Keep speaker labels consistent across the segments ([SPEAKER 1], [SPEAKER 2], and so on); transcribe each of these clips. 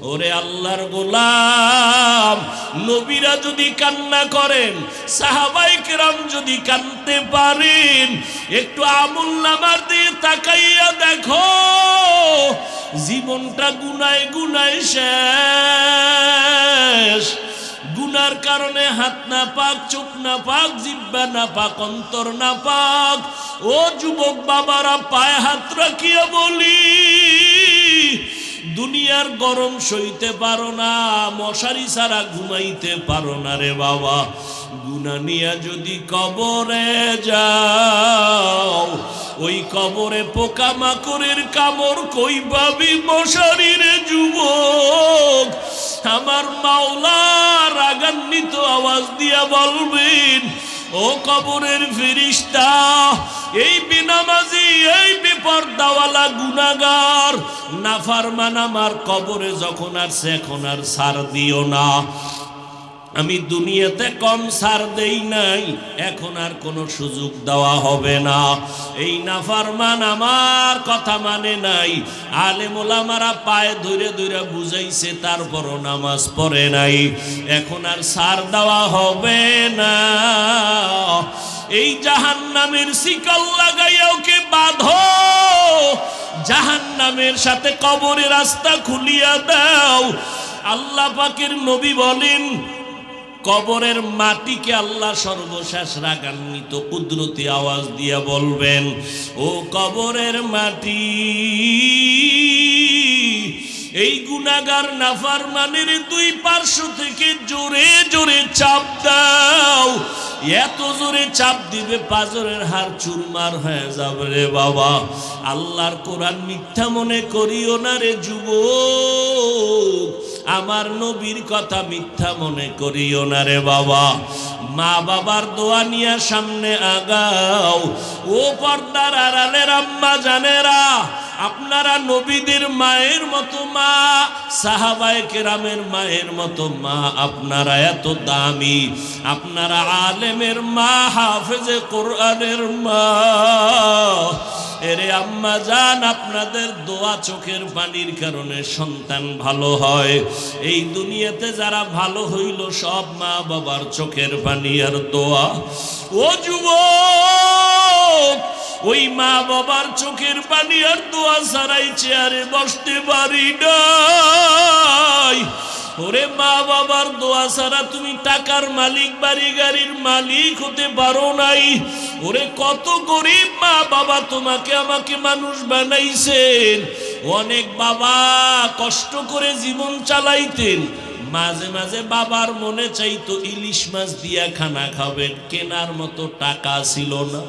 [SPEAKER 1] ওরে আল্লাহর গোলাম, নবীরা যদি কান্না করেন, সাহাবায়ে কেরাম যদি কাঁদতে পারেন, একটু আমুলনামার দিয়ে তাকাইয়া দেখো, জীবনটা গুনায় গুনায় শেষ। গুনার কারণে হাত না পাক, চোখ না পাক, জিহ্বা না পাক, অন্তর না পাক। ও যুবক বাবারা, পায়ে হাত রাখিয়া বলি, দুনিয়ার গরম সইতে পারো না, মশারি ছাড়া ঘুমাইতে পারো না রে বাবা। গুনাহ নিয়া যদি কবরে যাও, ওই কবরে পোকামাকড়ের কামড় কই পাবি মশারির যুবক। আমার মাওলা রাগান্বিত আওয়াজ দিয়া বলবেন, ও কবরের ফেরেশতা, এই বেনামাজি, এই বেপরদাওয়ালা গুনাহগার নাফরমান আমার কবরে যখন আসছে, এখন আর ছাড় দিও না। আমি দুনিয়াতে কম ছাড় দেই নাই, এখন আর কোনো সুযোগ দেওয়া হবে না। এই নাফরমান আমার কথা মানে নাই, আলেম ওলামারা পায়ে ধরে ধরে বুঝাইছে, তারপরও নামাজ পড়ে নাই, এখন আর ছাড় দেওয়া হবে না। এই জাহান্নামের শিকল লাগাইয়া ওকে বাঁধো, জাহান্নামের সাথে কবরের রাস্তা খুলিয়া দাও। আল্লাহ পাকের নবী বলেন, কবরের মাটিকে আল্লাহ সর্বশেষ রাগান্বিত কুদরতি আওয়াজ দিয়ে বলবেন, ও কবরের মাটি, এই গুনাহগার নাফরমানের দুই পার্শ্ব থেকে জোরে জোরে চাপ দাও। এত জোরে চাপ দিবে পাঁজরের হাড় চুরমার হয়ে যাবে রে বাবা। আল্লাহর কোরআন মিথ্যা মনে করিও না রে যুবক, আমার নবীর কথা মিথ্যা মনে করিও না রে বাবা। মা বাবার দোয়া নিয়ে সামনে আগাও। ও পর্দার আড়ালের আম্মা জানেরা, আপনারা নবীদের মায়ের মতো মা, সাহাবায়ে কেরামের মায়ের মতো মা, আপনারা এত দামি, আপনারা আলেমের মা, হাফেজে কোরআনের মা। এরে আম্মা জান, আপনাদের দোয়া চোখের পানির কারণে সন্তান ভালো হয়। এই দুনিয়াতে যারা ভালো হইল সব মা বাবার চোখের পানি আর দোয়া। ও যুবক, ওই মা বাবার চোখের পানি আর দোয়া ছাড়াই চেয়ারে বসতে পারি নাই। ওরে মা বাবার দোয়া ছাড়া তুমি টাকার মালিক, বাড়ি গাড়ির মালিক হতে পারো নাই। ওরে কত গরিব মা বাবা তোমাকে আমাকে মানুষ বানাইছেন। অনেক বাবা কষ্ট করে জীবন চালাইতেন, মাঝে মাঝে বাবার মনে চাইতো ইলিশ মাছ দিয়া খানা খাবেন, কেনার মতো টাকা ছিল না।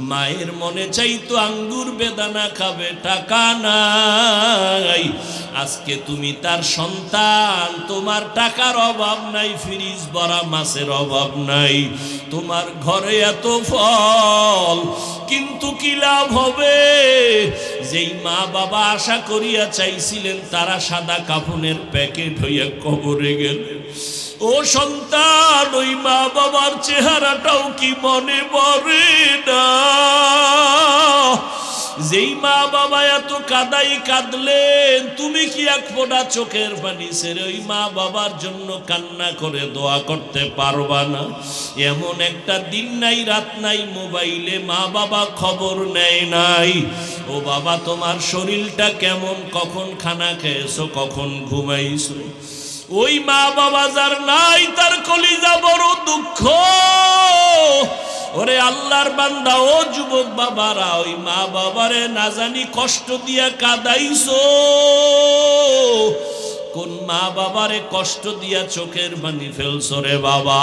[SPEAKER 1] মায়ের মনে চাইতো আঙ্গুর বেদানা খাবে, টাকা নাই। আজকে তুমি তার সন্তান, তোমার টাকার অভাব নাই, ফ্রিজ ভরা মাছের অভাব নাই, তোমার ঘরে এত ফল, কিন্তু কি লাভ হবে? যেই মা বাবা আশা করিয়া চাইছিলেন তারা সাদা কাফনের প্যাকেট হইয়া কবরে গেলেন। ও সন্তান, ওই মা বাবার চেহারাটাও কি মনে পড়ে না? যেই মা বাবা এত কাদাই কাঁদলেন, তুমি কি এক ফোঁটা চোখের পানি ছেড়ে ওই মা বাবার জন্য কান্না করে দোয়া করতে পারবা না? এমন একটা দিন নাই, রাত নাই, মোবাইলে মা বাবা খবর নেয় নাই। ও বাবা, তোমার শরীরটা কেমন, কখন খানা খেয়েছো, কখন ঘুমাইছো? ওই মা বাবা যার নাই, তার কলিজা বড় দুঃখ। ওরে আল্লাহর বান্দা, ও যুবক বাবারা, ওই মা বাবারে না জানি কষ্ট দিয়া কাঁদাইছো। কোন মা বাবারে কষ্ট দিয়া চোখের পানি ফেলছো রে বাবা?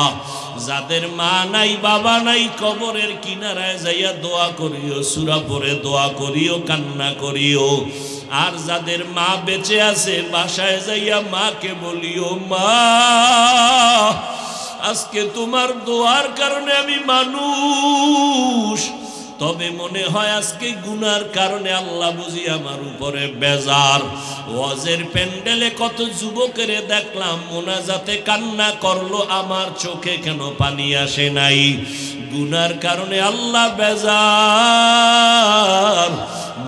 [SPEAKER 1] যাদের মা নাই, বাবা নাই, কবরের কিনারায় যাইয়া দোয়া করিও, সূরা পড়ে দোয়া করিও, কান্না করিও। আর যাদের মা বেঁচে আছে, বাসায় যাইয়া মাকে বলিও, মা আজকে তোমার দোয়ার কারণে আমি মানুষ, তবে মনে হয় আজকে গুনার কারণে আল্লাহ বুঝি আমার উপরে বেজার। ওয়াজের প্যান্ডেলে কত যুবকের দেখলাম মোনাজাতে কান্না করলো, আমার চোখে কেন পানি আসে নাই? গুনার কারণে আল্লাহ বেজার।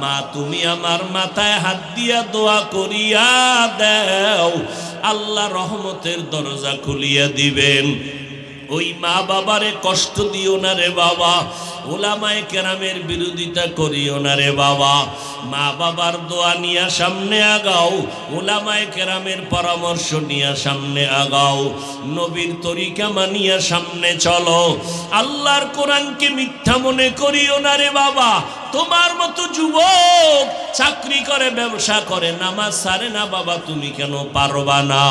[SPEAKER 1] মা তুমি আমার মাথায় হাত দিয়া দোয়া করিয়া দাও, আল্লাহ রহমতের দরজা খুলিয়া দিবেন। ওই মা বাবারে কষ্ট দিও না রে বাবা, ওলামায়ে কেরামের বিরোধিতা করিও না রে বাবা। মা বাবার দোয়া নিয়া সামনে আগাও, ওলামায়ে কেরামের পরামর্শ নিয়া সামনে আগাও, নবীর তরিকা মানিয়া সামনে চলো। আল্লাহর কোরআনকে মিথ্যা মনে করিও না রে বাবা। তোমার মতো যুবক চাকরি করে, ব্যবসা করে, নামাজ ছাড়ে না বাবা, তুমি কেন পারবা না?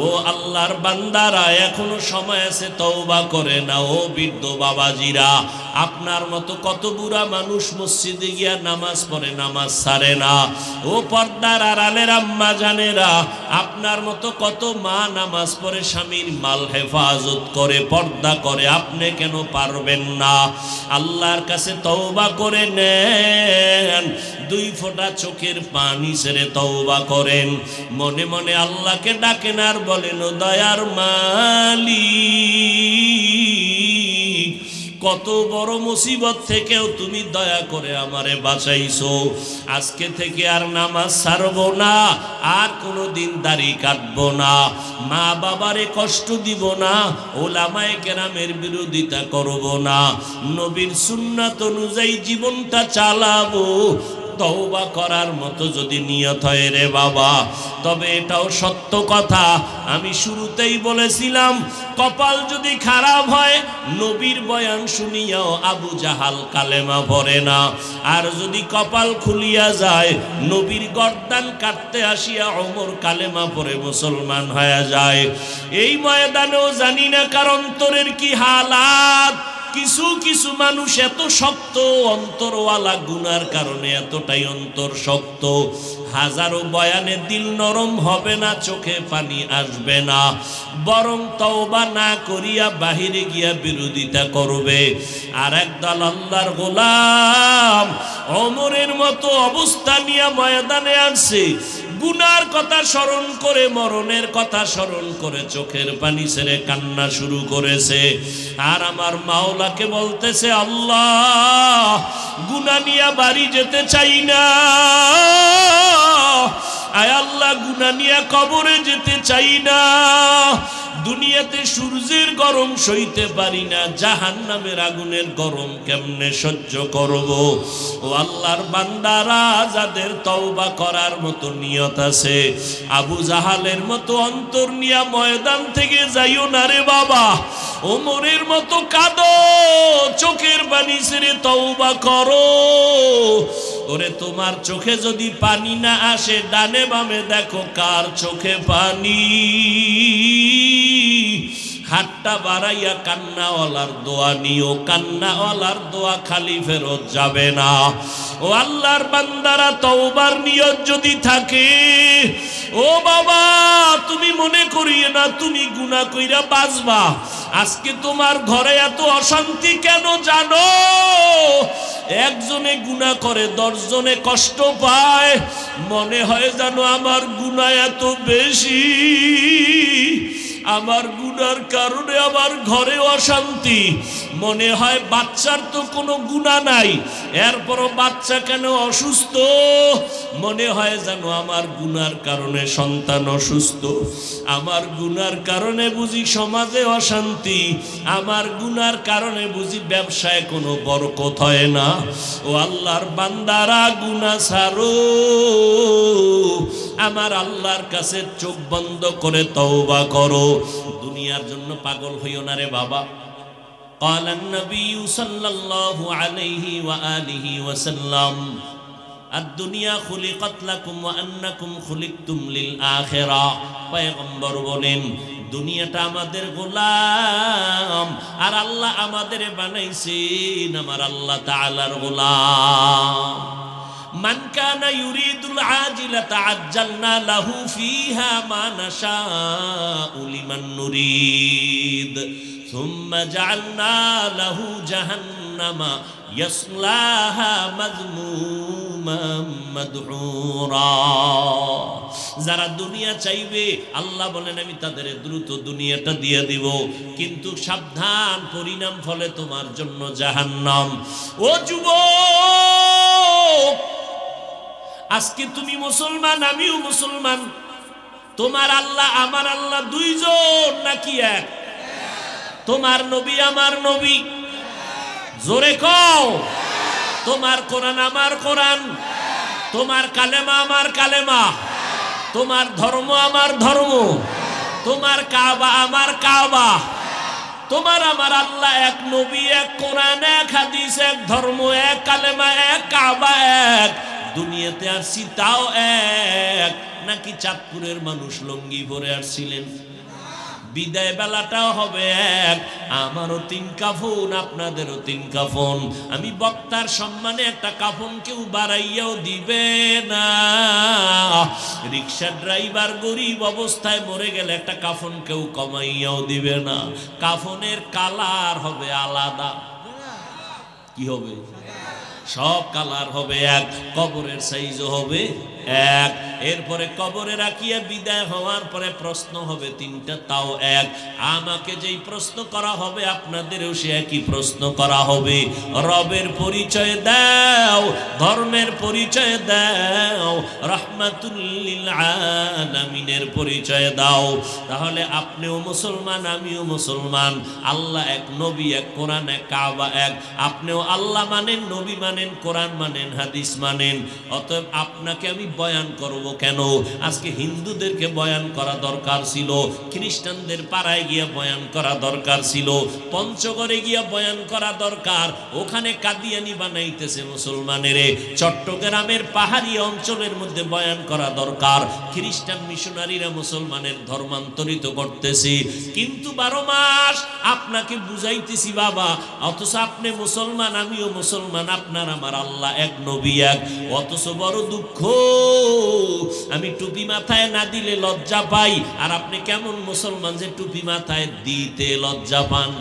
[SPEAKER 1] ও আল্লাহর বান্দারা, এখনো সময় আছে, তওবা করে না। ও বৃদ্ধ বাবাজিরা, আপনার মতো কত বুড়া মানুষ মসজিদে গিয়া নামাজ পড়ে, নামাজ ছাড়ে না। ও পর্দার আড়ালের আম্মা জানেরা, আপনার মতো কত মা নামাজ পড়ে, স্বামীর মাল হেফাজত করে, পর্দা করে, আপনি কেন পারবেন না? আল্লাহর কাছে তওবা করে নেন, দুই ফোঁটা চোখের পানি ছেড়ে তওবা করেন, মনে মনে আল্লাহকে ডাকেন আর বলেন, ও দয়ার মালিক, কত বড় মুসিবত থেকেও তুমি দয়া করে আমারে বাঁচাইছো। আজকে থেকে আর নামাজ ছাড়বো না, আর কোনোদিন দাড়ি কাটবো না, মা বাবারে কষ্ট দিব না, ওলামায়ে কেরামের বিরোধিতা করব না, নবীর সুন্নাত অনুযায়ী জীবনটা চালাবো। তওবা করার মতো যদি নিয়ত হয় রে বাবা, তবে এটাও সত্য কথা, আমি শুরুতেই বলেছিলাম, কপাল যদি খারাপ হয়, নবীর বয়ান শুনিয়াও আবু জাহাল কালেমা পড়ে না। আর যদি কপাল খুলিয়া যায়, নবীর গর্দান কাটতে আসিয়া ওমর কালেমা পড়ে মুসলমান হয়ে যায়। এই ময়দানেও জানি না কার অন্তরের কি হালাত। কিছু কিছু মানুষ এত শক্ত অন্তরওয়ালা, গুনার কারণে এতটাই অন্তর শক্ত, হাজারো বয়ানে দিল নরম হবে না, চোখে পানি আসবে না, বরং তওবা না করিয়া বাহিরে গিয়া বিরোধিতা করবে। আর একদল আল্লাহর গোলাম ওমরের মতো অবস্থা নিয়ে ময়দানে আসছে, গুনার কথা স্মরণ করে, মরণের কথা স্মরণ করে চোখের পানি ছেড়ে কান্না শুরু করেছে। আর আমার মাওলাকে বলতেছে, আল্লাহ, গুনাহ নিয়া বাড়ি যেতে চাই না, আয় আল্লাহ, গুনাহ নিয়া কবরে যেতে চাই না, দুনিয়াতে সূর্যের গরম সইতে পারি না, জাহান্নামের আগুনের গরম কেমনে সহ্য করব। ও আল্লাহর বান্দারা, যাদের তওবা করার মতো নিয়ত আছে, আবু জাহালের মতো অন্তর নিয়া ময়দান থেকে যাইও না রে বাবা। ওমরের মতো কাঁদো, চোখের পানি ছেড়ে তওবা করো। ওরে, তোমার চোখে যদি পানি না আসে, ডানে বামে দেখো কার চোখে পানি। হাতটা বাড়াইয়া কান্নাওয়ালার দোয়া নিও, কান্নাওয়ালার দোয়া খালি ফেরত যাবে না। ও আল্লাহর বান্দারা, তওবার নিয়ত যদি থাকে, ও বাবা, তুমি মনে করিয়ে না তুমি গুনাহ কইরা বাঁচবা। আজকে তোমার ঘরে এত অশান্তি কেন জানো? একজনে গুনাহ করে, 10 জনে কষ্ট পায়, মনে হয় জানো আমার গুনাহ এত বেশি, আমার গুনার কারণে আমার ঘরে অশান্তি। মনে হয় বাচ্চার তো কোনো গুনাহ নাই, এরপরও বাচ্চা কেন অসুস্থ? মনে হয় যেন আমার গুনার কারণে সন্তান অসুস্থ, আমার গুনার কারণে বুঝি সমাজে অশান্তি, আমার গুনার কারণে বুঝি ব্যবসায় কোনো বরকত হয় না। ও আল্লাহর বান্দারা, গুনাহ ছাড়ো, আমার আল্লাহর কাছে চোখ বন্ধ করে তওবা করো। দুনিয়ার জন্য পাগল হইও না রে বাবা। قال النبي صلى الله عليه وآله وسلم الدنيا خلقت لكم وأنكم خلقتم للآخرة। পয়গম্বর বলেন, দুনিয়াটা আমাদের গোলাম, আর আল্লাহ আমাদের বানাইছেন আমার আল্লাহ তাআলার গোলাম। মান কানা ইউরিদুল আজিলাতা আজ্জালনা লাহু ফিহা মা নাশাউ লিমান নুরিদ সুম্মা জাআলনা লাহু জাহান্নামা ইয়াসলাহা মাযমুমান মাদহুরা। যারা দুনিয়া চাইবে, আল্লাহ বলেন আমি তাদের দ্রুত দুনিয়াটা দিয়ে দিব, কিন্তু সাবধান, পরিণাম ফলে তোমার জন্য জাহান্নাম। ও যুবক, আজকে তুমি মুসলমান, আমিও মুসলমান। তোমার আল্লাহ আমার আল্লাহ দুইজন নাকি এক? তোমার নবী আমার নবী, জোরে কও। তোমার কোরআন আমার কোরআন, তোমার কালেমা আমার কালেমা, তোমার ধর্ম আমার ধর্ম, তোমার কাবা আমার কাবা। তোমার আমার আল্লাহ এক, নবী এক, কোরআন এক, হাদিস এক, ধর্ম এক, কালেমা এক, কাবা এক। দুনিয়াতে আসছি তাও এক। নাকি চাঁদপুরের মানুষ লঙ্গি পরে আসছিলেন? বিদায় বেলাটাও হবে এক। আমারও 3 কাফন, আপনাদেরও 3 কাফন। আমি বক্তার সম্মানে একটা কাফন কেউ বাড়াইয়াও দিবে না। রিক্সা ড্রাইভার গরিব অবস্থায় মরে গেলে একটা কাফন কেউ কমাইয়াও দিবে না। কাফনের কালার হবে আলাদা। কি হবে? সব কালার হবে এক। কবরের সাইজও হবে এক। এরপরে কবরে রাখিয়া বিদায় হওয়ার পরে প্রশ্ন হবে 3টা, তাও এক। আমাকে যেই প্রশ্ন করা হবে আপনাদেরও সে একই প্রশ্ন করা হবে। রবের পরিচয় দাও, ধর্মের পরিচয় দাও, রাহমাতুল লিল আলামিনের পরিচয় দাও। তাহলে আপনিও মুসলমান, আমিও মুসলমান। আল্লাহ এক, নবী এক, কোরআন এক, কাবা এক। আপনিও আল্লাহ মানেন, নবী মানেন, কোরআন মানেন, হাদিস মানেন। অতএব আপনাকে আমি বয়ান করব কেন? আজকে হিন্দুদেরকে বয়ান করা দরকার ছিল, খ্রিস্টানদের পাড়ায় গিয়ে বয়ান করা দরকার ছিল, পঞ্চগড়ে গিয়ে বয়ান করা দরকার। ওখানে কাদিয়ানি বানাইতেছে মুসলমানেরে। চট্টগ্রামের পাহাড়ি অঞ্চলের মধ্যে বয়ান করা দরকার। খ্রিস্টান মিশনারিরা মুসলমানের ধর্মান্তরিত করতেছে। কিন্তু 12 মাস আপনাকে বুঝাইতেছি বাবা, অথচ আপনি মুসলমান, আমিও মুসলমান, আপনার আমার আল্লাহ এক, নবী এক। অথচ বড় দুঃখ, আমি টুপি মাথায় না দিলে লজ্জা পাই। আর আপনি কেমন মুসলমান যে টুপি মাথায় দিতে লজ্জা পান?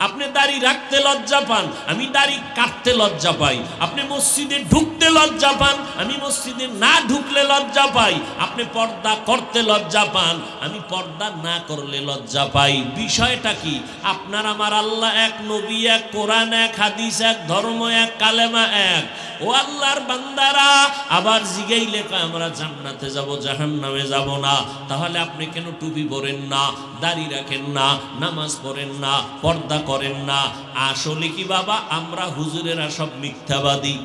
[SPEAKER 1] আপনি দাড়ি রাখতে লজ্জা পান, আমি দাড়ি কাটতে লজ্জা পাই। আপনি মসজিদে ঢুকতে লজ্জা পান, আমি মসজিদে না ঢুকলে লজ্জা পাই। আপনি পর্দা করতে লজ্জা পান, আমি পর্দা না করলে লজ্জা পাই। বিষয়টা কি? আপনার আমার আল্লাহ এক, নবী এক, কোরআন এক, হাদিস এক, ধর্ম এক, কালেমা এক। ও আল্লাহর বান্দারা, আবার জিগাইলে কয় আমরা জান্নাতে যাব, জাহান্নামে যাব না। তাহলে আপনি কেন টুপি পরেন না, দাড়ি রাখেন না, নামাজ পড়েন না, পর্দা করেন না? আসলে কি বাবা, আমরা হুজুরেরা সব মিথ্যাবাদী।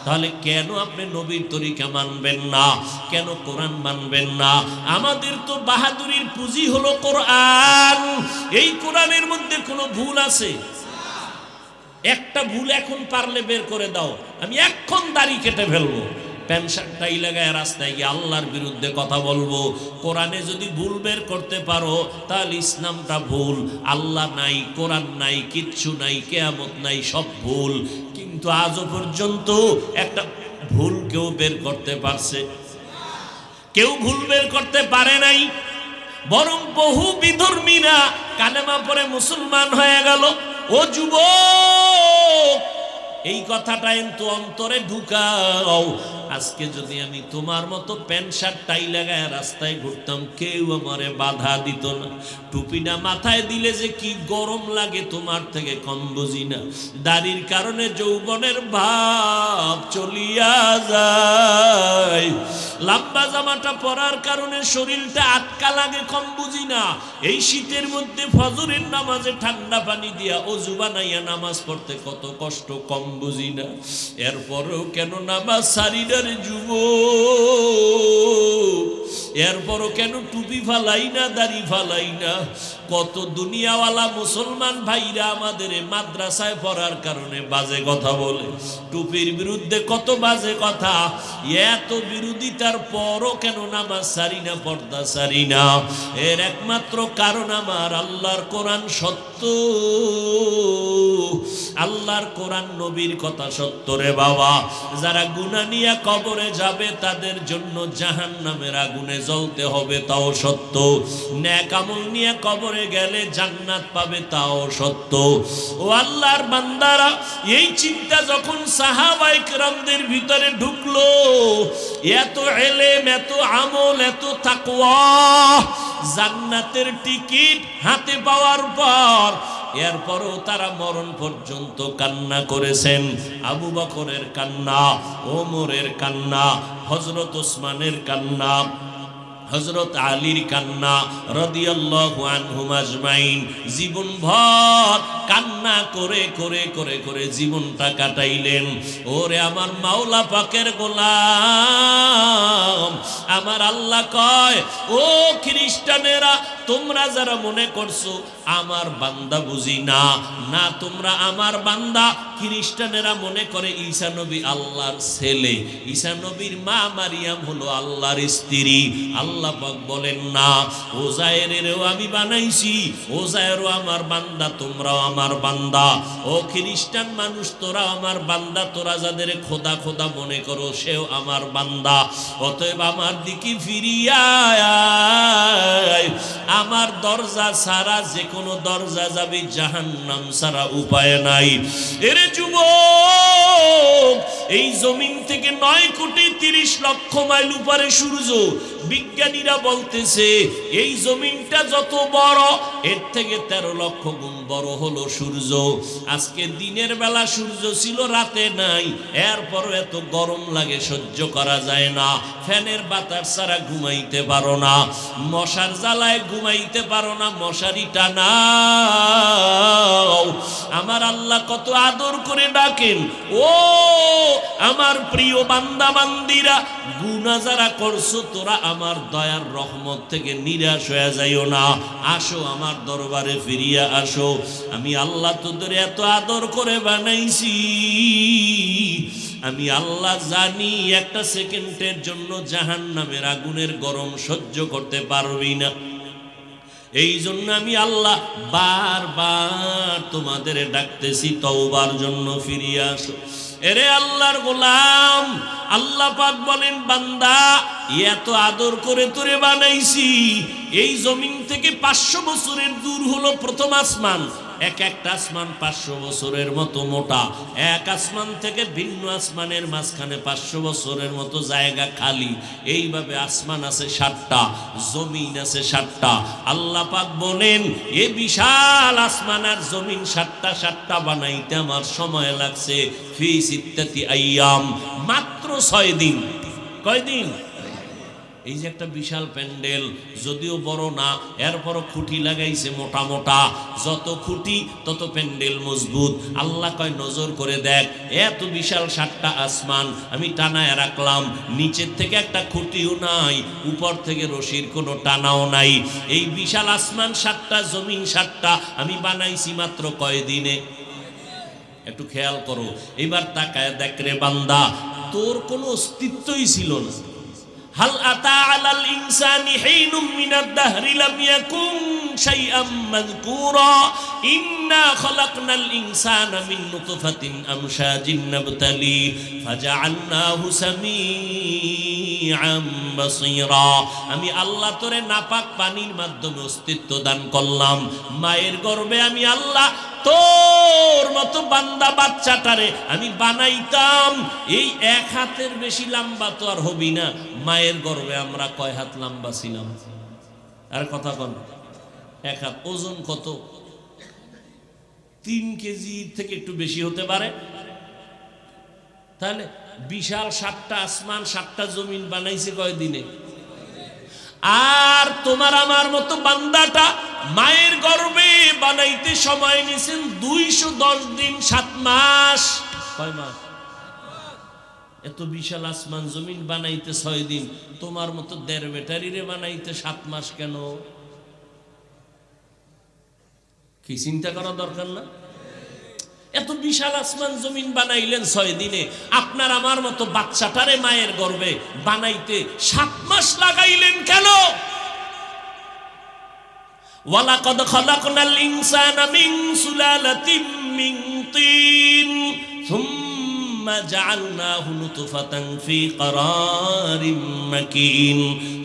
[SPEAKER 1] তাহলে কেন আপনি নবীর তরিকা মানবেন না? কেন কোরআন মানবেন না? আমাদের তো বাহাদুরির পুঁজি হলো কোরআন। এই কোরআনের মধ্যে কোনো ভুল আছে? একটা ভুল এখন পারলে বের করে দাও, আমি এখন দাড়ি কেটে ফেলবো। প্যান্ট শার্টটাই লাগায় রাস্তায় গিয়ে আল্লাহর বিরুদ্ধে কথা বলবো। কোরআনে যদি ভুল বের করতে পারো তাহলে ইসলামটা ভুল। আল্লাহ নাই, কোরআন নাই, কিচ্ছু নাই, কিয়ামত নাই, সব ভুল। কিন্তু আজও পর্যন্ত একটা ভুল কেউ বের করতে পারছে? কেউ ভুল বের করতে পারে নাই। বরং বহু বিধর্মীরা কালেমা পড়ে মুসলমান হয়ে গেল। ও যুবক, এই কথাটা কিন্তু অন্তরে ঢুকাও। আজকে যদি আমি তোমার মতো প্যান্ট শার্ট টাই লাগায় রাস্তায় ঘুরতাম, কেউ আমারে বাধা দিত না। টুপিটা মাথায় দিলে যে কি গরম লাগে তোমার থেকে কম বুঝি না। দাড়ির কারণে যৌবনের ভাব চলিয়া যায়। লম্বা জামাটা পরার কারণে শরীরটা আটকা লাগে কম বুঝি না। এই শীতের মধ্যে ফজরের নামাজে ঠান্ডা পানি দিয়া অজু বানাইয়া নামাজ পড়তে কত কষ্ট কম বুঝি না। এরপরেও কেন নামাজ সারি না রে যুবক? এরপরও কেন টুপি ফালাই না, দাড়ি ফালাই না? কত দুনিয়াওয়ালা মুসলমান ভাইরা আমাদের মাদ্রাসায় পড়ার কারণে বাজে কথা বলে, টুপির বিরুদ্ধে কত বাজে কথা। এত বিরোধিতার পরও কেন নামাজ সারি না, পর্দা সারি না? এর একমাত্র কারণ আমার আল্লাহর কোরআন সত্য। আল্লাহর কোরআন নবীর কথা সত্য রে বাবা। যারা গুনাহ নিয়ে কবরে যাবে তাদের জন্য জাহান্নামের আগুনে জ্বলতে হবে, তাও সত্য। নেক আমল নিয়ে কবরে গেলে জান্নাত পাবে, তাও সত্য। ও আল্লাহর বান্দারা, এই চিন্তা যখন সাহাবায়ে কেরামদের ভিতরে ঢুকলো, এত ইলম, এত আমল, এত তাকওয়া, জান্নাতের টিকিট হাতে পাওয়ার পর এরপরও তারা মরণ পর্যন্ত কান্না করেছেন। আবু বকরের কান্না, ওমরের কান্না, হযরত ওসমানের কান্না, হযরত আলীর কান্না রাদিয়াল্লাহু আনহুম আজমাইন, জীবনভর কান্না করে করে করে করে জীবনটা কাটাইলেন। ওরে আমার মাওলা পাকের গোলাম, আমার আল্লাহ কয়, ও খ্রিস্টানেরা, তোমরা যারা মনে করছো আমার বান্দা বুঝি না, না তোমরা আমার বান্দা। খ্রিস্টানেরা মনে করে ঈসা নবী আল্লাহর ছেলে, ঈসা নবীর মা মারিয়াম হলো আল্লাহর স্ত্রী। আল্লাহ পাক বলেন না, ওজায়েরেরও আমি বানাইছি, ওজায়েরও আমার বান্দা, তোমরাও আমার বান্দা। ও খ্রিস্টান মানুষ, তোরা আমার বান্দা, তোরা যাদের খোদা খোদা মনে করো সেও আমার বান্দা। অতএব আমার দিকে ফিরিয়া আয়, আমার দরজা ছাড়া যে কোনো দরজা যাবে জাহান্নাম ছাড়া উপায় নাই। এরে যুবক, এই জমিন থেকে 9,30,00,000 মাইল উপরে সূর্য। বিজ্ঞানীরা বলতেছে এই জমিনটা যত বড়, এর থেকে 13 লক্ষ গুণ বড় হলো সূর্য। আজকে দিনের বেলা সূর্য ছিল, রাতে নাই, এরপর এত গরম লাগে, সহ্য করা যায় না। ফ্যানের বাতাস ছাড়া ঘুমাইতে পারো না, মশার জ্বালায় ঘুমাইতে পারো না, মশারি টানাও। আমার আল্লাহ কত আদর করে ডাকেন, ও আমার প্রিয় বান্দা বান্দিরা, গুনাহ যারা করছো তোরা আমার দয়ার রহমত থেকে নিরাশ হয়ে যাইও না, আসো আমার দরবারে ফিরিয়া আসো। আমি আল্লাহ তোদের এত আদর করে বানাইছি, আমি আল্লাহ জানি একটা সেকেন্ডের জন্য জাহান্নামের আগুনের গরম সহ্য করতে পারবি না। এই জন্য আমি আল্লাহ বারবার তোমাদের ডাকতেছি, তওবার জন্য ফিরিয়ে আসো। এরে আল্লাহর গোলাম, আল্লাহ পাক বলেন, বান্দা এত আদর করে তোরে বানাইছি, এই জমিন থেকে 500 বছরের দূর হলো প্রথম আসমান। একটা আসমান 500 বছরের মতো মোটা, এক আসমান থেকে ভিন্ন আসমানের মাঝখানে 500 বছরের মতো জায়গা খালি। এইভাবে আসমান আছে 7টা, জমিন আছে 7টা। আল্লাহ পাক বলেন, এ বিশাল আসমান আর জমিন 7টা বানাইতে আমার সময় লাগছে ফি সিত্তাতি আইয়াম, মাত্র 6 দিন। কয়দিন? এই যে একটা বিশাল প্যান্ডেল, যদিও বড় না, এরপরও খুঁটি লাগাইছে মোটা মোটা, যত খুঁটি তত প্যান্ডেল মজবুত। আল্লাহ কয়, নজর করে দেখ, এত বিশাল 7টা আসমান আমি টানায় রাখলাম, নিচের থেকে একটা খুঁটিও নাই, উপর থেকে রশির কোনো টানাও নাই। এই বিশাল আসমান 7টা, জমিন 7টা আমি বানাইছি মাত্র কয়দিনে? একটু খেয়াল করো, এবার তাকায় দেখ রে বান্দা, তোর কোনো অস্তিত্বই ছিল না। হাল আতা আলাল ইনসানি হিনুম মিনাদ দাহরি লাম ইয়াকুন শাইআম মাযকুরা ইন্না খালাকনাল ইনসানা মিন নুতফাতিন আমশাজিন নাবতালি ফাজআলনাহু সামিআম বাসীরা। আমি আল্লাহ তোরে নাপাক পানির মাধ্যমে অস্তিত্ব দান করলাম। মায়ের গর্ভে আমি আল্লাহ তোর মতো বান্দা বাচ্চাটারে আমি বানাইতাম। এই 1 হাতের বেশি লম্বা তো আর হবি না। মায়ের গর্ভে আমরা কয় হাত লম্বা ছিলাম? আর কথা বল, 1 হাত। ওজন কত? 3 কেজি থেকে একটু বেশি হতে পারে। তাহলে বিশাল 7টা আসমান 7টা জমিন বানাইছে কয় দিনে? আর তোমার আমার মতো বান্দাটা মায়ের গর্ভে বানাইতে সময় নিয়েছেন 210 দিন, 7 মাস। কয় মাস? এত বিশাল আসমান জমিন বানাইতে 6 দিন, তোমার মতো 1.5 ব্যাটারিরে বানাইতে 7 মাস কেন? কি চিন্তা করা দরকার না? এত বিশাল আসমান জমিন বানাইলেন 6 দিনে, আপনার আমার মতো বাচ্চাটারে মায়ের গর্ভে বানাইতে 7 মাস লাগাইলেন কেন? ওয়ালাকাদ খালাকনাল ইনসানা মিন সুলালাতিন মিন তিন সুম্মা সুম্মা জাআলনাহু নুতফাতান ফি ক্বারারিম মাকিন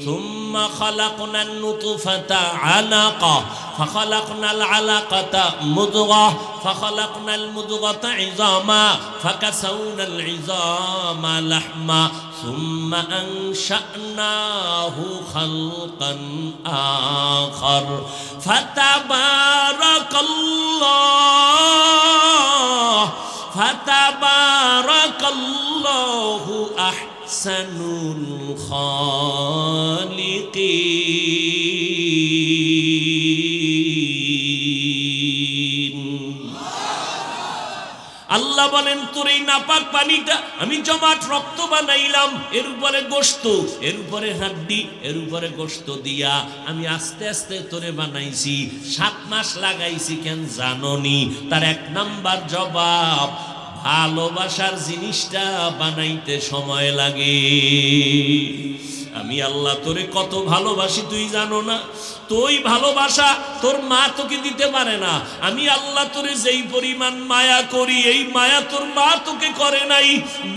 [SPEAKER 1] সুম্মা খালাকনান নুতফাতা আলাকা ফাখালাকনাল আলাকাতা মুদগা ফাখালাকনাল মুদগাতা ইযামা ফাকাসাউনাল ইযামা লাহমা সুম্মা আনশা'নাহু খালকান আখার ফাতাবারাকাল্লাহু আহসানুল খালিকিন। আল্লাহ বলেন তোর এই নাপাক পানিটা আমি জমাট রক্ত বানাইলাম, এর উপরে গোশত, এর উপরে হাড্ডি, এর উপরে গোশত দিয়া আমি আস্তে আস্তে তোরে বানাইছি। 7 মাস লাগাইছি কেন জাননি? তার 1 নাম্বার জবাব, ভালোবাসার জিনিসটা বানাইতে সময় লাগে। আমি আল্লাহ তোরে কত ভালোবাসি তুই জানো না? তুই ভালোবাসা তোর মা তোকে দিতে পারে না। আমি আল্লাহ তোরে যেই পরিমাণ মায়া করি, এই মায়া তোর মা তোকে করে নাই,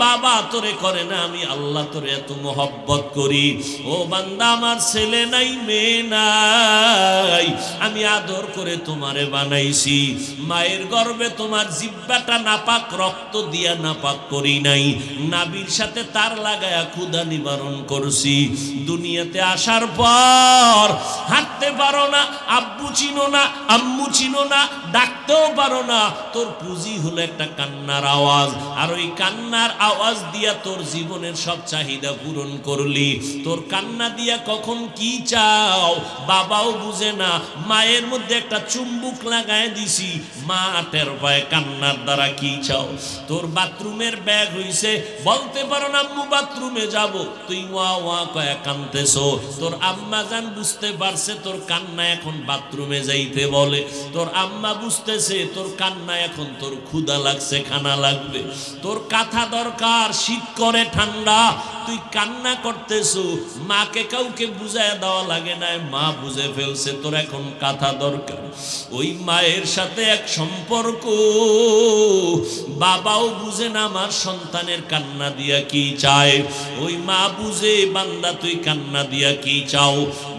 [SPEAKER 1] বাবা তোরে করে না। আমি আল্লাহ তোরে এত মোহব্বত করি। ও বান্দা, আমার ছেলে নাই, মেয়ে নাই, আমি আদর করে তোমারে বানাইছি। মায়ের গর্ভে তোমার জিহ্বাটা নাপাক রক্ত দিয়া নাপাক করি নাই, নাবির সাথে তার লাগায়া ক্ষুধা নিবারণ করছি। দুনিয়াতে আসার পর হাঁটতে পারো না, আব্বু চিনো না, আম্মু চিনো না, ডাকতেও পারো না। তোর পুঁজি হলো একটা কান্নার আওয়াজ, আর ওই কান্নার আওয়াজ দিয়া তোর জীবনের সব চাহিদা পূরণ করলি। তোর কান্না দিয়া কখন কি চাও বাবাও বুঝে না। মায়ের মধ্যে একটা চুম্বুক লাগায় দিছি, মা টের পায় কান্নার দ্বারা কি চাও। তোর বাথরুমের ব্যাগ হইছে, বলতে পারো না আম্মু বাথরুমে যাব, তুই ওয়া ওয়া কয়া কানতেছো। তোর আম্মা জান বুঝতে পারছে তোর কান্না এখন বাথরুমে যাইতে বলে। তোর আম্মা বুঝতেছে তোর কান্না এখন তোর ক্ষুধা লাগছে, খানা লাগবে। তোর কাঁথা দরকার, শীত করে ঠান্ডা, তুই কান্না করতেছো। মাকে কাউকে বুঝায় দেওয়া লাগে না, মা বুঝে ফেলছে তোর এখন কাঁথা দরকার। ওই মায়ের সাথে এক সম্পর্ক, বাবাও বুঝে না আমার সন্তানের কান্না দিয়া কি চায়। ওই মা বুঝে বান্দা তুই কান্না দিয়া কি চাও।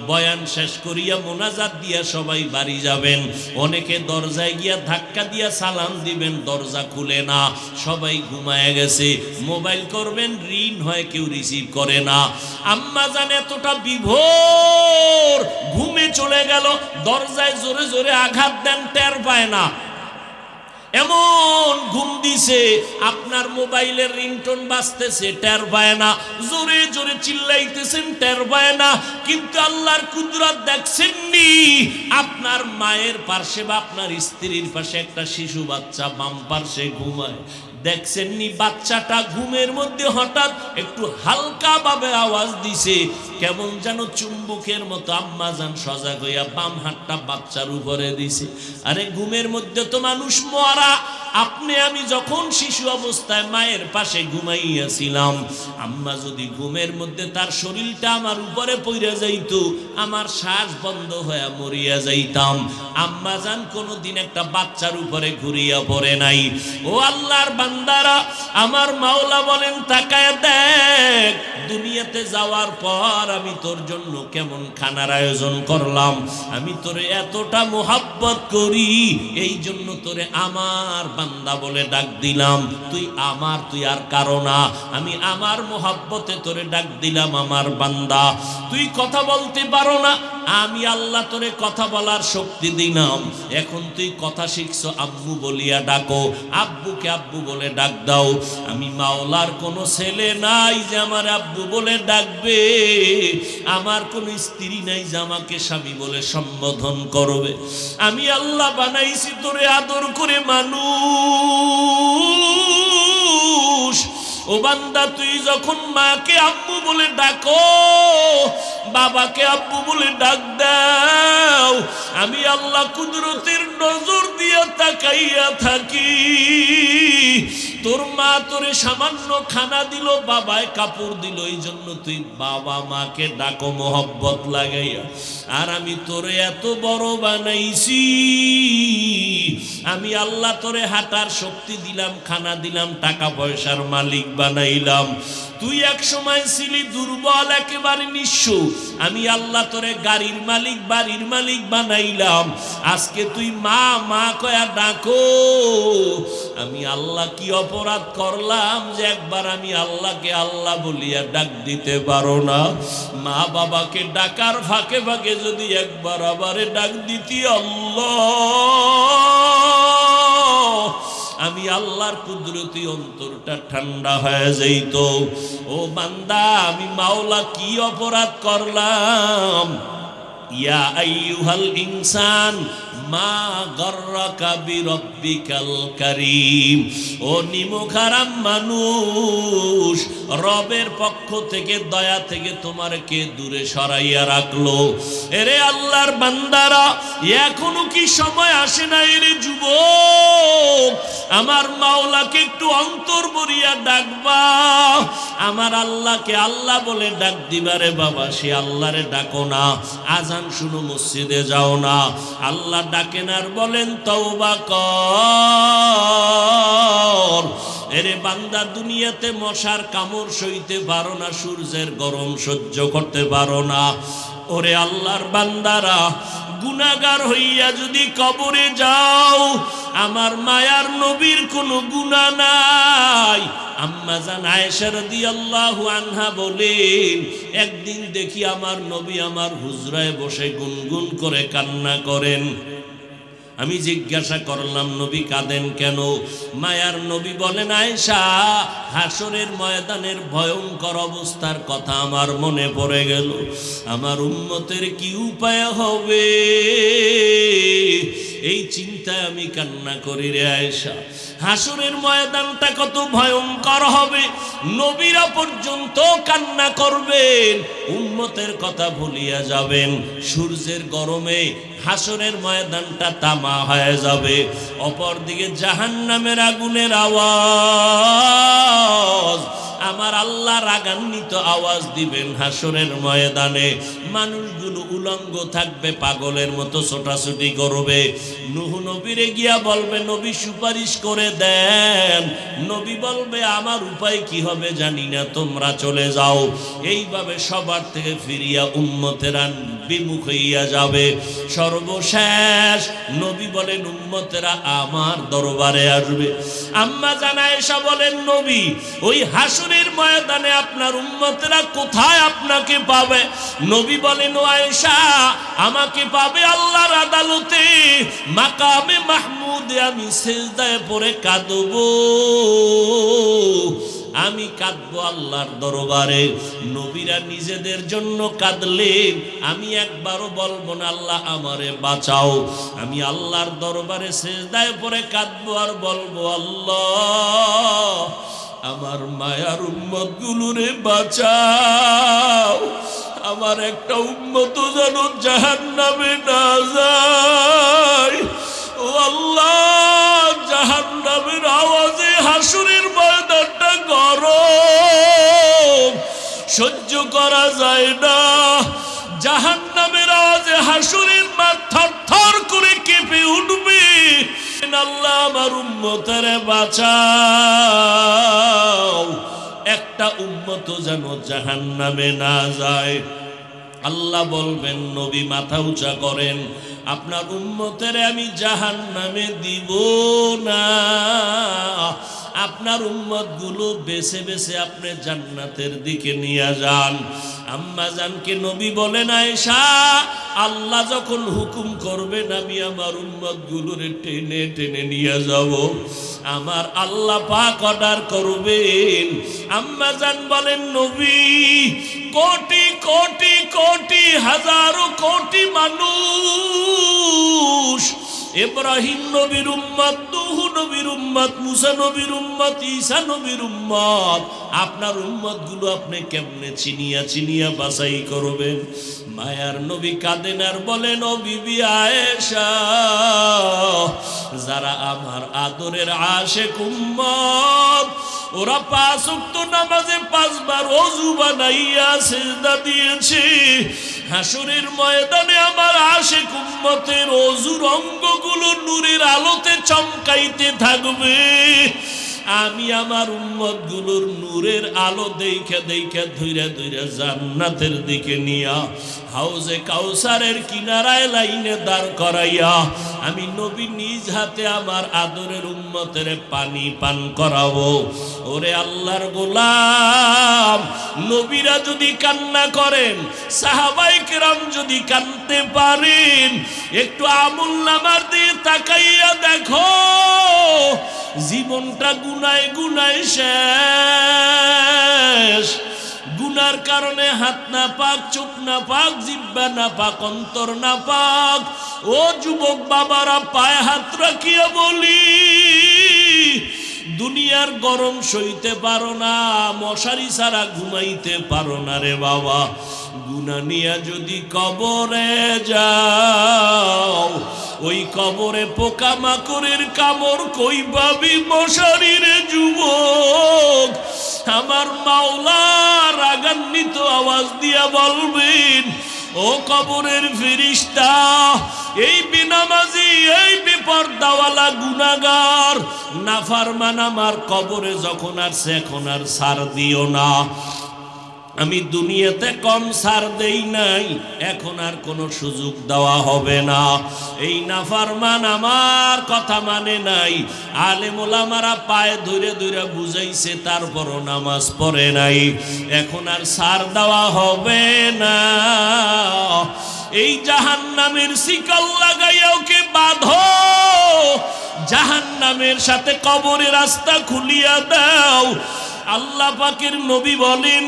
[SPEAKER 1] বয়ান শেষ করিয়া মোনাজাত দিয়া সবাই বাড়ি যাবেন। অনেকে দরজায় গিয়া ধাক্কা দিয়া সালাম দিবেন, দরজা খুলে না, সবাই ঘুমায় গেছে। মোবাইল করবেন, রিং হয়, কেউ রিসিভ করে না। আম্মা জান এতটা বিভোর, ঘুমে চলে গেল, দরজায় জোরে জোরে আঘাত দেন, টের পায় না। এমন ঘুম দিছে, আপনার মোবাইলের রিংটোন বাজতেছে, টের পায় না। জোরে জোরে চিল্লাইতেছেন, টের পায় না। কিন্তু আল্লাহর কুদরত দেখছেননি, আপনার মায়ের পাশে বা আপনার স্ত্রীর পাশে একটা শিশু বাচ্চা বাম পাশে ঘুমায়। দেখছেননি বাচ্চাটা ঘুমের মধ্যে হঠাৎ একটু হালকা ভাবে আওয়াজ দিছে, কেমন যেন চুম্বকের মতো। আম্মা জান সজাগ হইয়া বাম হাতটা বাচ্চার উপরে দিছে। আরে ঘুমের মধ্যে তো মানুষ মরা। আপনি আমি যখন শিশু অবস্থায় মায়ের পাশে ঘুমাইয়াছিলাম, আম্মা যদি ঘুমের মধ্যে তার শরীরটা আমার উপরে পইরা যাইতো, আমার শ্বাস বন্ধ হয়ে মরিয়া যাইতাম। আম্মা জান কোনোদিন একটা বাচ্চার উপরে ঘুরিয়া পড়ে নাই। ও আল্লাহর বান্দারা, আমার মাওলা বলেন তাকায় দেখ, দুনিয়াতে যাওয়ার পর আমি তোর জন্য কেমন খানার আয়োজন করলাম। আমি তোরে এতটা মোহাব্বত করি, এই জন্য তোরে আমার বান্দা বলে ডাক দিলাম। তুই আমার, তুই আর কারো না। আমি আমার মোহাব্বতে তোরে ডাক দিলাম আমার বান্দা। তুই কথা বলতে পারো না, আমি আল্লাহ তোরে কথা বলার শক্তি দিলাম। এখন তুই কথা শিখছো, আব্বু বলিয়া ডাকো, আব্বুকে আব্বু বলে ডাক দাও। আমি মাওলার কোনো ছেলে নাই যে আমার আব্বু বলে ডাকবে, আমার কোনো স্ত্রী নাই যে আমাকে স্বামী বলে সম্বোধন করবে। আমি আল্লাহ বানাইছি তোরে আদর করে মানুষ। ও বান্দা, তুই যখন মাকে আম্মু বলে ডাকো, বাবাকে আব্বু বলে ডাক দাও। আমি আল্লাহ কুদরতের নজর দিয়ে তাকাইয়া থাকি, তোর মা তোরে সামান্য খানা দিল, বাবায় কাপড় দিল, এই জন্য তুই বাবা মাকে ডাকো মোহব্বত লাগাইয়া। আর আমি তোরে এত বড় বানাইছি, আমি আল্লাহ তোরে হাঁটার শক্তি দিলাম, খানা দিলাম, টাকা পয়সার মালিক বানাইলাম। তুই এক সময় ছিলি দুর্বল, একেবারে নিঃস্ব, আমি আল্লাহ তোরে গাড়ির মালিক, বাড়ির মালিক বানাইলাম। আজকে তুই মা মা কয়া ডাকো। আমি আল্লাহ কি অপরাধ করলাম যে একবার আমি আল্লাহকে আল্লাহ বলিয়া ডাক দিতে পারো না? মা বাবাকে ডাকার ফাঁকে ফাঁকে যদি একবার আবারে ডাক দিতি আল্লাহ, আমি আল্লাহর কুদরতি অন্তরটা ঠান্ডা হয়ে যাইত। ও বান্দা, আমি মাওলা কি অপরাধ করলাম? ইয়া আইয়ুহাল ইনসান মা গর্রাকা বিরব্বিকাল কারীম। ও নিমুখারাম মানুষ, রবের পক্ষ থেকে দয়া থেকে তোমার কে দূরে সরাইয়া রাখলো? এরে আল্লাহর বান্দারা, এখনো কি সময় আসে না? এরে যুবক, আমার মাওলাকে একটু অন্তর ভরিয়া ডাকবা। আমার আল্লাহকে আল্লাহ বলে ডাক দিবারে বাবা, সে আল্লাহরে ডাকো না। আজান শুনো, মসজিদে যাও না, আল্লাহ ডাকেন আর বলেন তওবা কর। এরে বান্দা, দুনিয়াতে মশার কামড় সইতে পারো না, সূর্যের গরম সহ্য করতে পারো না। ওরে আল্লাহর বান্দারা, গুনাহগার হইয়া যদি কবরে যাও, আমার মায়ার নবীর কোনো গুনাহ নাই। আম্মা জান আয়েশা রাদিয়াল্লাহু আনহা বলেন, একদিন দেখি আমার নবী আমার হুজরায় বসে গুনগুন করে কান্না করেন। আমি জিজ্ঞাসা করলাম, নবী কাঁদেন কেন? মায়ার নবী বলেন, আয়েশা, হাসরের ময়দানের ভয়ঙ্কর অবস্থার কথা আমার মনে পড়ে গেল। আমার উম্মতের কি উপায় হবে, এই চিন্তায় আমি কান্না করি রে আয়েশা। হাসরের ময়দানটা কত ভয়ঙ্কর হবে, নবীরা পর্যন্ত কান্না করবেন, উম্মতের কথা ভুলিয়া যাবেন। সূর্যের গরমে হাসরের ময়দানটা তামা হয়ে যাবে। অপরদিকে জাহান্নামের আগুনের আওয়াজ, আমার আল্লাহ রাগান্বিত আওয়াজ দিবেন হাসরের ময়দানে। মানুষগুলো উলঙ্গ থাকবে, পাগলের মতো ছোটাছুটি করবে। নূহ নবীরে গিয়া বলবে, নবী সুপারিশ করে দেন। নবী বলবে, আমার উপায় কি হবে জানি না, তোমরা চলে যাও। এইভাবে সবার থেকে ফিরিয়া উম্মতেরা বিমুখ হইয়া যাবে। সর্বশেষ নবী বলেন, উম্মতেরা আমার দরবারে আসবে। আম্মা জান আয়েশা বলেন, নবী, ওই হাসরের ময়দানে আপনার উম্মতেরা কোথায় আপনাকে পাবে? নবী বলেন, ও আয়েশা, আমাকে পাবে আল্লাহর আদালতে, মাকামে মাহমুদে আমি সিজদায় পড়ে কাঁদবো। আমি কাঁদবো আল্লাহর দরবারে। নবীরা নিজেদের জন্য কাঁদলেন, আমি একবারও বলবো না আল্লাহ আমারে বাঁচাও। আমি আল্লাহর দরবারে সিজদায় পড়ে কাঁদবো আর বলবো, আল্লাহ আমার মায়ার উম্মত গুলোরে বাঁচাও, আমার একটা উম্মত যেন জাহান্নামে না যায়। ও আল্লাহ, জাহান্নামের আওয়াজে হাসরের ময়দানটা গরম, সহ্য করা যায় না। জাহান্নামের আওয়াজে হাসরের মাঠ থরথর করে কেঁপে উঠবে। আল্লাহ আমার উম্মতেরে বাঁচাও, একটা উম্মত যেন জাহান্নামে না যায়। আল্লাহ বলবেন, নবী মাথা উঁচা করেন, আপনার উম্মতের আমি জাহান্নামে দিব না। আপনার উম্মত গুলো বেছে বেছে আপনি জান্নাতের দিকে নিয়ে যান। আম্মা জানকে নবী বলেন, আয়েশা, আল্লাহ যখন হুকুম করবেন আমি আমার উম্মত গুলোরে টেনে টেনে নিয়ে যাব। আমার আল্লাহ পাক অর্ডার করবেন। আম্মা জান বলেন, নবী, কোটি কোটি কোটি হাজারো কোটি মানুষ ইব্রাহিম নবীর উম্মত, নূহ নবীর উম্মত, মুসা নবীর উম্মত, ঈসা নবীর উম্মত। আপনার উম্মতগুলো আপনি কেমনে চিনিয়া চিনিয়া বাছাই করবেন? মায়ার নবী কাঁদেন আর বলেন, ও বিবি আয়েশা, যারা আমার আদরের আশেক উম্মত, ওরা 5 ওয়াক্ত নামাজে 5 বার ওযু বানাইয়া সিজদা দিয়েছে। হাসরের ময়দানে আমার আশেক উম্মতের ওযুর অঙ্গগুলো নূরের আলোতে চমকাইতে থাকবে। আমি আমার উম্মত গুলোর নূরের আলো দেখে দেখে ধইরা ধইরা জান্নাতের দিকে নিয়া হাউজে কাউসারের কিনারায় লাইনে দাঁড় করাইয়া আমি নবী নিজ হাতে আমার আদরের উম্মতের পানি পান করাবো। ওরে আল্লাহর গোলাম, নবীরা যদি কান্না করেন, সাহাবায়ে কেরাম যদি কাঁদতে পারেন, একটু আমুলনামার দিয়ে তাকাইয়া দেখো, জীবনটা গুনায় গুনায় শেষ। গুনার কারণে হাত না পাক, চোখ না পাক, জিহ্বা না পাক, অন্তর না পাক। ও যুবক বাবারা, পায়ে হাত রাখিয়া বলি, দুনিয়ার গরম সইতে পারো না, মশারি ছাড়া ঘুমাইতে পারো না রে বাবা। গুনাহ নিয়া যদি কবরে যাও, ওই কবরে পোকামাকড়ের কামড় কই পাবি মশারির যুবক? আমার মাওলা রাগান্বিত আওয়াজ দিয়া বলবেন, ও কবরের ফেরেশতা, এই বেনামাজি, এই বেপরদাওয়ালা গুনাহগার নাফরমান আমার কবরে যখন আসছে, এখন আর ছাড় দিও না। আমি দুনিয়াতে কম ছাড় দেই নাই, এখন আর কোনো সুযোগ দেওয়া হবে না। এই নাফরমান আমার কথা মানে নাই, আলেম ওলামারা পায়ে ধরে ধরে বুঝাইছে, তারপরও নামাজ পড়ে নাই, এখন আর ছাড় দেওয়া হবে না। এই জাহান্নামের শিকল লাগাইয়া ওকে বাঁধো, জাহান্নামের সাথে কবরের রাস্তা খুলিয়া দাও। আল্লাহ পাকের নবী বলেন,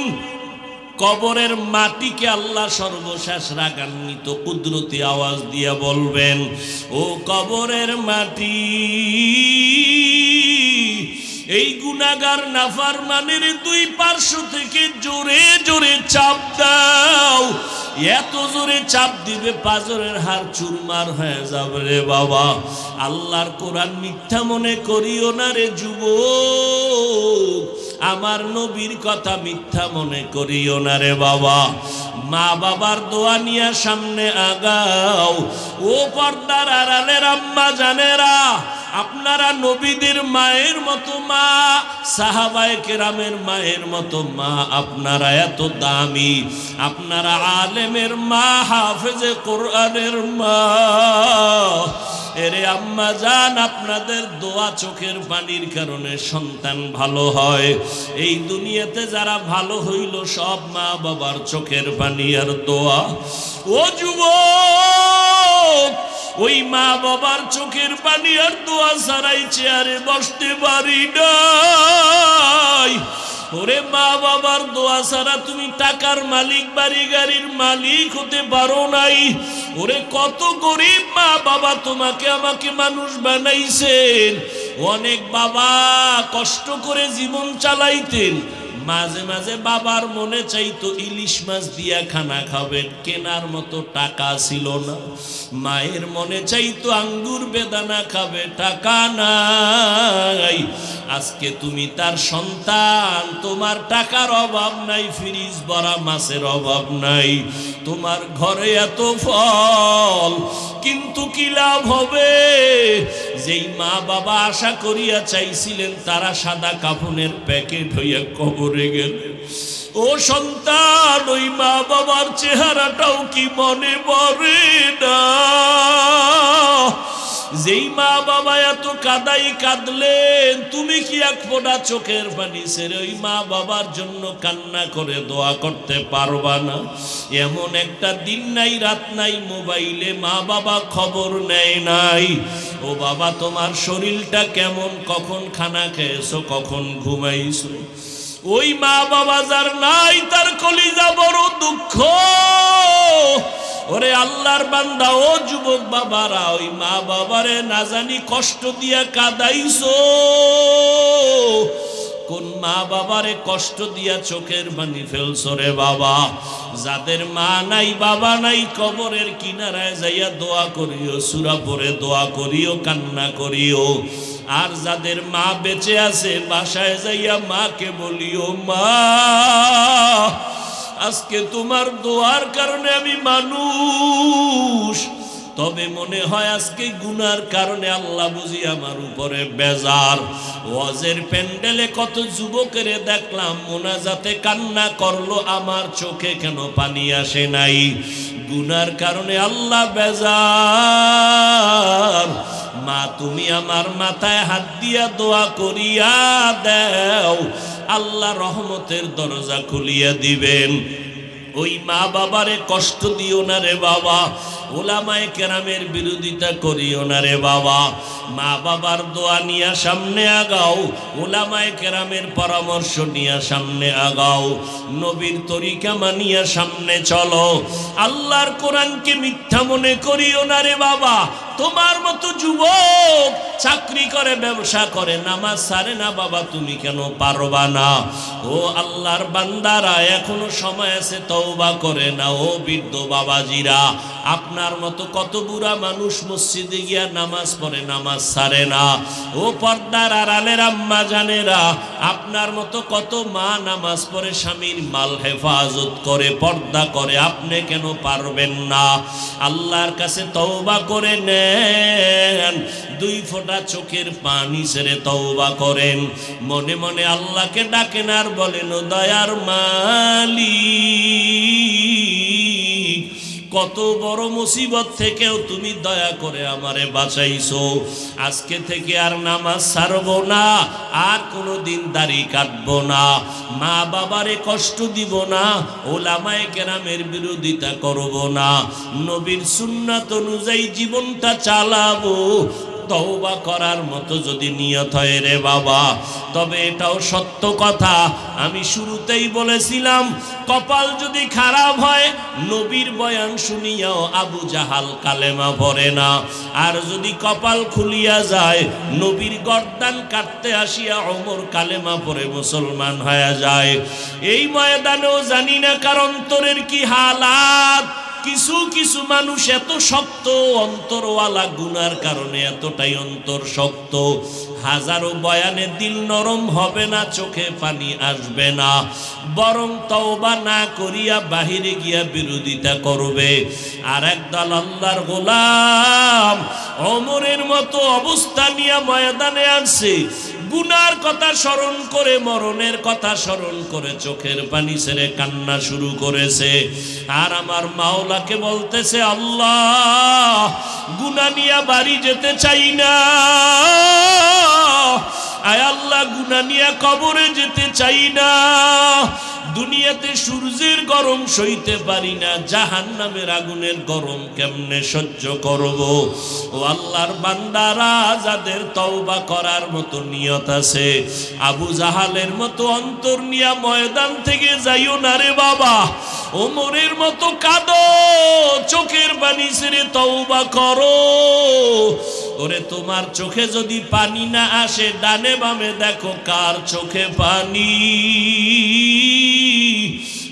[SPEAKER 1] কবরের মাটিকে আল্লাহ সর্বশেষ রাগান্বিত কুদরতি আওয়াজ দিয়া বলবেন, ও কবরের মাটি, এই গুনাহগার নাফরমানের 2 পার্শ্ব থেকে জোরে জোরে চাপ দাও। এত জোরে চাপ দিবে পাঁজরের হাড় চুরমার হয়ে যাবে রে বাবা। আল্লাহর কোরআন মিথ্যা মনে করিও না রে যুবক, আমার নবীর কথা মিথ্যা মনে করিও না রে বাবা। মা বাবার দোয়া নিয়ে সামনে আগাও। ও পর্দার আড়ালের আম্মা জানেরা, আপনারা নবীদের মায়ের মতো মা, সাহাবায়ে কেরামের মায়ের মতো মা, আপনারা এত দামি, আপনারা আলেমের মা, হাফেজে কোরআনের মা। এরে আম্মা জান, আপনাদের দোয়া, চোখের পানির কারণে সন্তান ভালো হয়। এই দুনিয়াতে যারা ভালো হইল, সব মা বাবার চোখের পানি আর দোয়া। ও যুবক, ওই মা বাবার চোখের পানি আর দোয়া ছাড়াই চেয়ারে বসতে পারি নাই। ওরে মা বাবার দোয়া ছাড়া তুমি টাকার মালিক, বাড়ি গাড়ির মালিক হতে পারো নাই। ওরে কত গরিব মা বাবা তোমাকে আমাকে মানুষ বানাইছেন। অনেক বাবা কষ্ট করে জীবন চালাইতেন, মাঝে মাঝে বাবার মনে চাইতো ইলিশ মাছ দিয়া খানা খাবেন, কেনার মতো টাকা ছিল না। মায়ের মনে চাইতো আঙ্গুর বেদানা খাবে, টাকা নাই। আজকে তুমি তার সন্তান, তোমার টাকার অভাব নাই, ফ্রিজ ভরা মাছের অভাব নাই, তোমার ঘরে এত ফল, কিন্তু কি লাভ হবে? যেই মা বাবা আশা করিয়া চাইছিলেন, তারা সাদা কাফনের প্যাকেট হইয়া কবরে গেলেন। ও সন্তান, ওই মা বাবার চেহারাটাও কি মনে পড়ে না? যেই মা বাবা এত কাদাই কাঁদলেন, তুমি কি এক ফোঁটা চোখের পানি ছেড়ে ওই মা বাবার জন্য কান্না করে দোয়া করতে পারবা না? এমন একটা দিন নাই, রাত নাই, মোবাইলে মা বাবা খবর নেয় নাই। ও বাবা, তোমার শরীরটা কেমন, কখন খানা খেয়েছো, কখন ঘুমাইছো? ওই মা বাবা যার নাই, তার কলিজা বড় দুঃখ। ওরে আল্লাহর বান্দা, ও যুবক বাবারা, ওই মা বাবারে না জানি কষ্ট দিয়া কাঁদাইছো। কোন মা বাবারে কষ্ট দিয়া চোখের পানি ফেলছো রে বাবা? যাদের মা নাই বাবা নাই, কবরের কিনারায় যাইয়া দোয়া করিও, সূরা পড়ে দোয়া করিও, কান্না করিও। আর যাদের মা বেঁচে আছে, বাসায় যাইয়া মাকে বলিও, মা আজকে তোমার দোয়ার কারণে আমি মানুষ, তবে মনে হয় আজকে গুনার কারণে আল্লাহ বুঝি আমার উপরে বেজার। ওয়াজের প্যান্ডেলে কত যুবকের দেখলাম মোনাজাতে কান্না করলো, আমার চোখে কেন পানি আসে নাই? গুনার কারণে আল্লাহ বেজার। মা তুমি আমার মাথায় হাত দিয়া দোয়া করিয়া দাও, আল্লাহ রহমতের দরজা খুলিয়া দিবেন। ওই মা বাবারে কষ্ট দিও না রে বাবা, ওলামায়ে কেরামের বিরোধিতা করিও না রে বাবা। মা বাবার দোয়া নিয়ে সামনে আগাও, ওলামায়ে কেরামের পরামর্শ নিয়ে সামনে আগাও, নবীর তরিকা মানিয়া সামনে চলো। আল্লাহর কোরআনকে মিথ্যা মনে করিও না রে বাবা। তোমার মতো যুবক চাকরি করে, ব্যবসা করে, নামাজ ছাড়ে না বাবা, তুমি কেন পারবা না? ও আল্লাহর বান্দারা, এখনো সময় আছে, তওবা করে না। ও বৃদ্ধ বাবাজিরা, আপনার মতো কত বুড়া মানুষ মসজিদে গিয়া নামাজ পড়ে, নামাজ ছাড়ে না। ও পর্দার আড়ালের আম্মা জানেরা, আপনার মতো কত মা নামাজ পড়ে, স্বামীর মাল হেফাজত করে, পর্দা করে, আপনি কেন পারবেন না? আল্লাহর কাছে তওবা করে নেন, দুই ফোঁটা চোখের পানি ছেড়ে তওবা করেন, মনে মনে আল্লাহকে ডাকেন আর বলেন, ও দয়ার মালিক, কত বড় মুসিবত থেকেও তুমি দয়া করে আমারে বাঁচাইছো। আজকে থেকে আর নামাজ ছাড়বো না, আর কোনোদিন দাড়ি কাটবো না, মা বাবারে কষ্ট দিব না, ওলামায়ে কেরামের বিরোধিতা করব না, নবীর সুন্নাত অনুযায়ী জীবনটা চালাবো। তওবা করার মতো যদি নিয়ত হয় রে বাবা, তবে এটাও সত্য কথা, আমি শুরুতেই বলেছিলাম, কপাল যদি খারাপ হয়, নবীর বয়ান শুনিয়াও আবু জাহাল কালেমা পড়ে না। আর যদি কপাল খুলিয়া যায়, নবীর গর্দান কাটতে আসিয়া ওমর কালেমা পড়ে মুসলমান হয়ে যায়। এই ময়দানেও জানি না কার অন্তরের কি হালাত। কিছু কিছু মানুষ এত শক্ত অন্তরওয়ালা, গুনার কারণে এতটাই অন্তর শক্ত, হাজারো বয়ানে দিল নরম হবে না, চোখে পানি আসবে না, বরং তওবা না করিয়া বাহিরে গিয়া বিরোধিতা করবে। আর একদল আল্লাহর গোলাম ওমরের মতো অবস্থা নিয়ে ময়দানে আসছে, গুনার কথা স্মরণ করে, মরণের কথা স্মরণ করে চোখের পানি ছেড়ে কান্না শুরু করেছে। আর আমার মাওলাকে বলতেছে, আল্লাহ গুনাহ নিয়ে বাড়ি যেতে চাই না, আয় আল্লাহ গুনাহ নিয়ে কবরে যেতে চাই না, দুনিয়াতে সূর্যের গরম সইতে পারি না, জাহান্নামের আগুনের গরম কেমনে সহ্য করব। ও আল্লাহর বান্দারা, যাদের তওবা করার মতো নিয়ত আছে, আবু জাহালের মতো অন্তর নিয়া ময়দান থেকে যাইও না রে বাবা। ওমরের মতো কাঁদো, চোখের পানি ছেড়ে তওবা করো। ওরে তোমার চোখে যদি পানি না আসে, ডানে বামে দেখো কার চোখে পানি।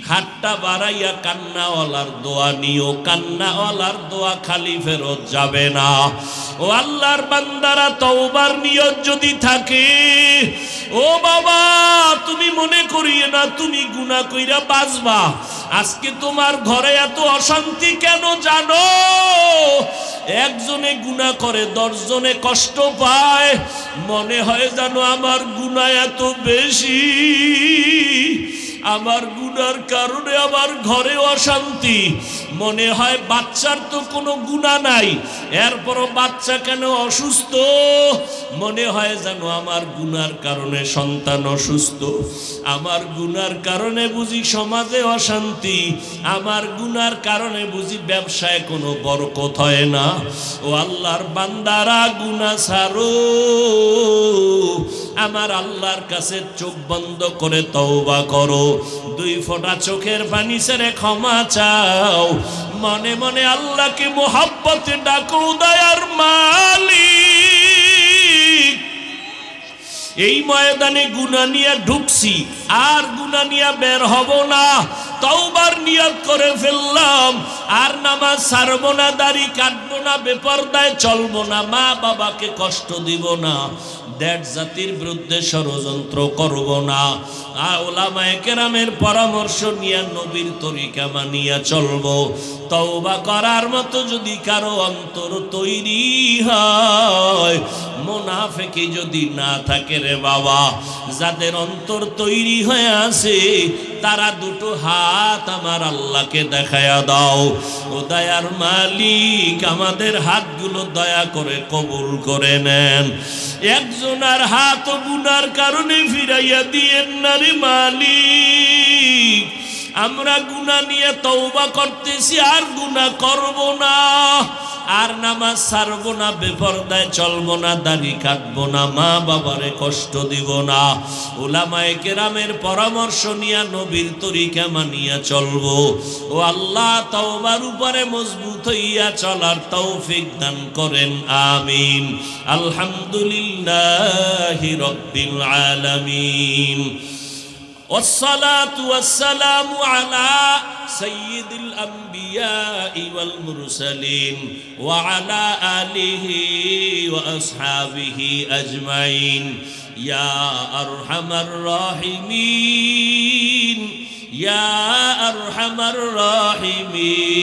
[SPEAKER 1] হাতটা বাড়াইয়া কান্নাওয়ালার দোয়া নিও, কান্নাওয়ালার দোয়া খালি ফেরত যাবে না। ও আল্লাহর বান্দারা, তওবার নিয়ত যদি থাকে, ও বাবা তুমি মনে করিয়ে না তুমি গুনাহ কইরা বাঁচবা। আজকে তোমার ঘরে এত অশান্তি কেন জানো? একজনে গুনাহ করে 10 জনে কষ্ট পায়, মনে হয় জানো আমার গুনাহ এত বেশি, আমার গুনার কারণে আমার ঘরে অশান্তি। মনে হয় বাচ্চার তো কোনো গুনাহ নাই, এরপরও বাচ্চা কেন অসুস্থ? মনে হয় জানো আমার গুনার কারণে সন্তান অসুস্থ, আমার গুনার কারণে বুঝি সমাজে অশান্তি, আমার গুনার কারণে বুঝি ব্যবসায় কোনো বরকত হয় না। ও আল্লাহর বান্দারা, গুনাহ ছাড়ো, আমার আল্লাহর কাছে চোখ বন্ধ করে তওবা করো। দুই ফোঁটা চোখের পানি ছেড়ে ক্ষমা চাও, মনে মনে আল্লাহকে মোহাব্বতে ডাকো, দয়ার মালিক এই ময়দানে গুনাহ নিয়ে ঢুকছি, আর গুনাহ নিয়ে বের হব না, তওবার নিয়ত করে ফেললাম, আর নামাজ ছাড়বো না, দাড়ি কাটবো না, বেপরদায় চলবো না, মা বাবাকে কষ্ট দিব না, দেড় জাতির বিরুদ্ধে ষড়যন্ত্র করব না, উলামায়ে কেরামের পরামর্শ নিয়ে নবীর তরিকা মানিয়া চলবো। তওবা করার মতো যদি কারো অন্তর তৈরি হয়, মুনাফিকি যদি না থাকে রে বাবা, যাদের অন্তর তৈরি হয়ে আছে তারা দুটো হাত আমার আল্লাহকে দেখায়া দাও। ও দয়ার মালিক, আমাদের হাতগুলো দয়া করে কবুল করে নেন। একজনের হাত গুনার কারণে ফিরাইয়া দিয়েন না রে মালিক। আমরা গুনাহ নিয়ে তওবা করতেছি, আর গুনাহ করব না, আর নামাজ ছাড়বো না, বেপরদায় চলবো না, দাড়ি কাটবো না, মা বাবারে কষ্ট দিব না, উলামায়ে কেরামের পরামর্শ নিয়ে নবীর তরিকা মানিয়া চলবো। ও আল্লাহ, তওবার উপরে মজবুত হইয়া চলার তৌফিক দান করেন, আমিন। আলহামদুলিল্লাহি রাব্বিল আলামিন, والصلاة والسلام على سيد الأنبياء والمرسلين وعلى آله وأصحابه أجمعين يا أرحم الراحمين يا أرحم الراحمين।